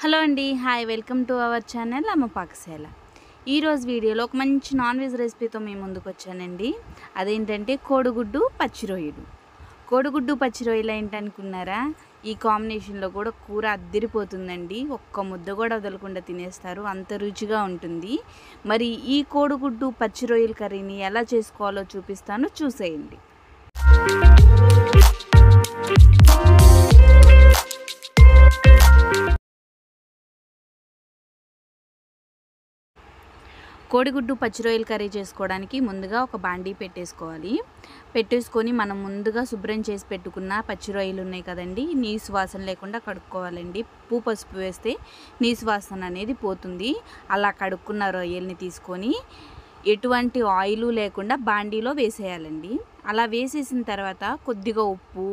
Hello అండి, hi, welcome to our channel అమ్మ పాకశాల. ఈరోజు వీడియోలో ఒక మంచి నాన్ వెజ్ రెసిపీతో మేము ముందుకు వచ్చానండి. అదేంటంటే కోడిగుడ్డు పచ్చి రొయ్యలు. కోడిగుడ్డు పచ్చి రొయ్యలు ఏంటనుకున్నారా? ఈ కాంబినేషన్లో కూడా కూర అద్దిరిపోతుందండి. ఒక్క ముద్ద కూడా వదలకుండా తినేస్తారు, అంత రుచిగా ఉంటుంది. మరి ఈ కోడిగుడ్డు పచ్చి రొయ్యల కర్రీని ఎలా చేసుకోవాలో చూపిస్తాను, చూసేయండి. కోడిగుడ్డు పచ్చి రొయ్యల కర్రీ చేసుకోవడానికి ముందుగా ఒక బాండీ పెట్టేసుకొని మనం ముందుగా శుభ్రం చేసి పెట్టుకున్న పచ్చి రొయ్యలు ఉన్నాయి కదండి, నీసు వాసన లేకుండా కడుక్కోవాలండి. ఉప్పు పసుపు వేస్తే నీసు వాసన అనేది పోతుంది. అలా కడుక్కున్న రొయ్యల్ని తీసుకొని ఎటువంటి ఆయిల్ లేకుండా బాండీలో వేసేయాలండి. అలా వేసేసిన తర్వాత కొద్దిగా ఉప్పు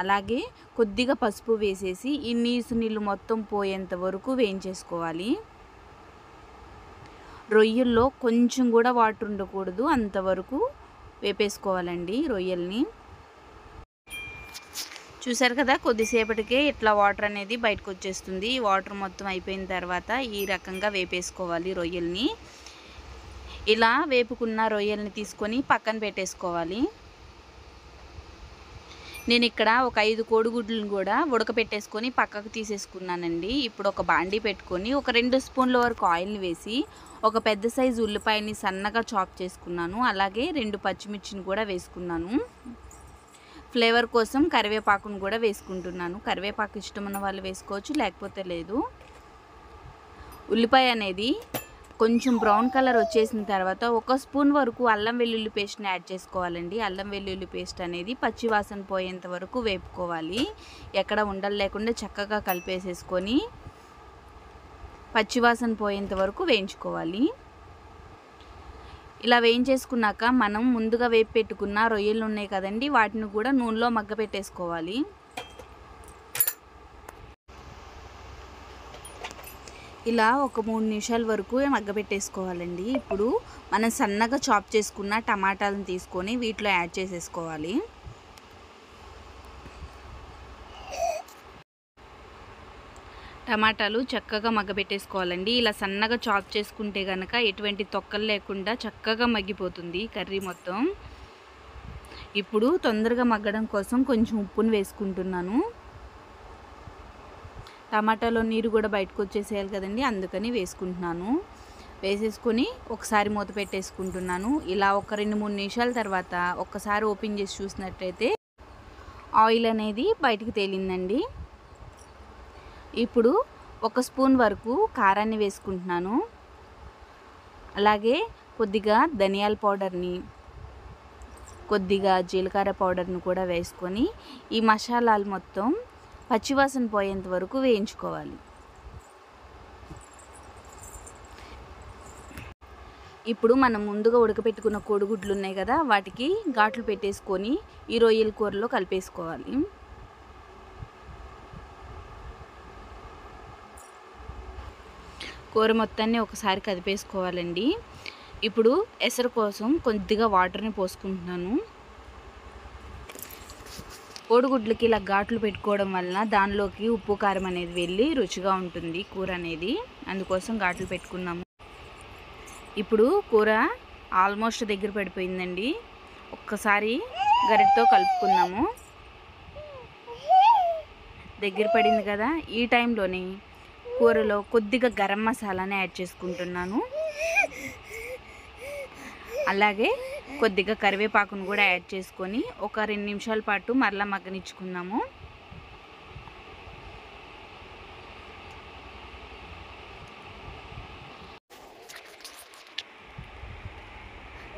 అలాగే కొద్దిగా పసుపు వేసేసి ఈ నీసు నీళ్ళు మొత్తం పోయేంత వరకు వేయించేసుకోవాలి. రొయ్యల్లో కొంచెం కూడా వాటర్ ఉండకూడదు, అంతవరకు వేపేసుకోవాలండి రొయ్యల్ని. చూసారు కదా, కొద్దిసేపటికే ఇట్లా వాటర్ అనేది బయటకు వచ్చేస్తుంది. ఈ వాటర్ మొత్తం అయిపోయిన తర్వాత ఈ రకంగా వేపేసుకోవాలి రొయ్యల్ని. ఇలా వేపుకున్న రొయ్యల్ని తీసుకొని పక్కన పెట్టేసుకోవాలి. నేను ఇక్కడ ఒక 5 కోడిగుడ్లను కూడా ఉడకపెట్టేసుకొని పక్కకు తీసేసుకున్నానండి. ఇప్పుడు ఒక బాండీ పెట్టుకొని ఒక 2 స్పూన్ల వరకు ఆయిల్ని వేసి ఒక పెద్ద సైజు ఉల్లిపాయని సన్నగా చాప్ చేసుకున్నాను. అలాగే 2 పచ్చిమిర్చిని కూడా వేసుకున్నాను. ఫ్లేవర్ కోసం కరివేపాకును కూడా వేసుకుంటున్నాను. కరివేపాకు ఇష్టం ఉన్న వాళ్ళు వేసుకోవచ్చు, లేకపోతే లేదు. ఉల్లిపాయ అనేది కొంచెం బ్రౌన్ కలర్ వచ్చేసిన తర్వాత 1 స్పూన్ వరకు అల్లం వెల్లుల్లి పేస్ట్ని యాడ్ చేసుకోవాలండి. అల్లం వెల్లుల్లి పేస్ట్ అనేది పచ్చి వాసన పోయేంత వరకు వేపుకోవాలి. ఎక్కడ ఉండలు లేకుండా చక్కగా కలిపేసేసుకొని పచ్చి వాసన పోయేంత వరకు వేయించుకోవాలి. ఇలా వేయించేసుకున్నాక మనం ముందుగా వేపి పెట్టుకున్న రొయ్యలు ఉన్నాయి కదండి, వాటిని కూడా నూనెలో మగ్గపెట్టేసుకోవాలి. ఇలా ఒక 3 నిమిషాల వరకు మగ్గపెట్టేసుకోవాలండి. ఇప్పుడు మనం సన్నగా చాప్ చేసుకున్న టమాటాలను తీసుకొని వీటిలో యాడ్ చేసేసుకోవాలి. టమాటాలు చక్కగా మగ్గపెట్టేసుకోవాలండి. ఇలా సన్నగా చాప్ చేసుకుంటే కనుక ఎటువంటి తొక్కలు లేకుండా చక్కగా మగ్గిపోతుంది కర్రీ మొత్తం. ఇప్పుడు తొందరగా మగ్గడం కోసం కొంచెం ఉప్పును వేసుకుంటున్నాను. టమాటాలో నీరు కూడా బయటకు వచ్చేసేయాలి కదండి, అందుకని వేసుకుంటున్నాను. వేసేసుకొని ఒకసారి మూత పెట్టేసుకుంటున్నాను. ఇలా ఒక 2-3 నిమిషాల తర్వాత ఒక్కసారి ఓపెన్ చేసి చూసినట్టయితే ఆయిల్ అనేది బయటికి తేలిందండి. ఇప్పుడు 1 స్పూన్ వరకు కారాన్ని వేసుకుంటున్నాను. అలాగే కొద్దిగా ధనియాల పౌడర్ని, కొద్దిగా జీలకర్ర పౌడర్ని కూడా వేసుకొని ఈ మసాలాలు మొత్తం పచ్చివాసన పోయేంత వరకు వేయించుకోవాలి. ఇప్పుడు మనం ముందుగా ఉడకపెట్టుకున్న కోడిగుడ్లు ఉన్నాయి కదా, వాటికి ఘాట్లు పెట్టేసుకొని ఈ రొయ్యల కూరలో కలిపేసుకోవాలి. కూర మొత్తాన్ని ఒకసారి కదిపేసుకోవాలండి. ఇప్పుడు ఎసరు కోసం కొద్దిగా వాటర్ని పోసుకుంటున్నాను. కోడిగుడ్లకి ఇలా ఘాట్లు పెట్టుకోవడం వలన దానిలోకి ఉప్పు కారం అనేది వెళ్ళి రుచిగా ఉంటుంది కూర అనేది, అందుకోసం ఘాట్లు పెట్టుకున్నాము. ఇప్పుడు కూర ఆల్మోస్ట్ దగ్గర పడిపోయిందండి. ఒక్కసారి గరిటతో కలుపుకుందాము. దగ్గర పడింది కదా, ఈ టైంలోనే కూరలో కొద్దిగా గరం మసాలాని యాడ్ చేసుకుంటున్నాను. అలాగే కొద్దిగా కరివేపాకును కూడా యాడ్ చేసుకొని ఒక 2 నిమిషాల పాటు మరలా మగ్గనిచ్చుకుందాము.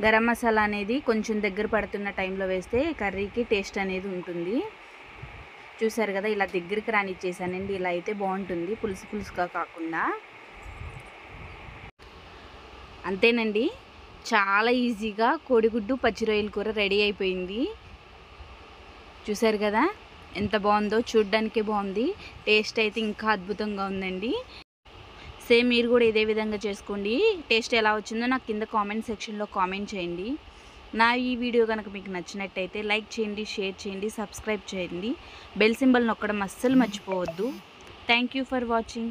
గరం మసాలా అనేది కొంచెం దగ్గర పడుతున్న టైంలో వేస్తే కర్రీకి టేస్ట్ అనేది ఉంటుంది. చూసారు కదా, ఇలా దగ్గరికి రానిచ్చేసానండి. ఇలా అయితే బాగుంటుంది, పులుసు పులుసుగా కాకుండా. అంతేనండి, చాలా ఈజీగా కోడిగుడ్డు పచ్చి రొయ్యల కూర రెడీ అయిపోయింది. చూసారు కదా ఎంత బాగుందో, చూడ్డానికే బాగుంది, టేస్ట్ అయితే ఇంకా అద్భుతంగా ఉందండి. సేమ్ మీరు కూడా ఇదే విధంగా చేసుకోండి. టేస్ట్ ఎలా వచ్చిందో నాకు కింద కామెంట్ సెక్షన్లో కామెంట్ చేయండి. నా ఈ వీడియో కనుక మీకు నచ్చినట్టయితే లైక్ చేయండి, షేర్ చేయండి, సబ్స్క్రైబ్ చేయండి. బెల్ సింబల్ నొక్కడం అస్సలు మర్చిపోవద్దు. Thank you for watching.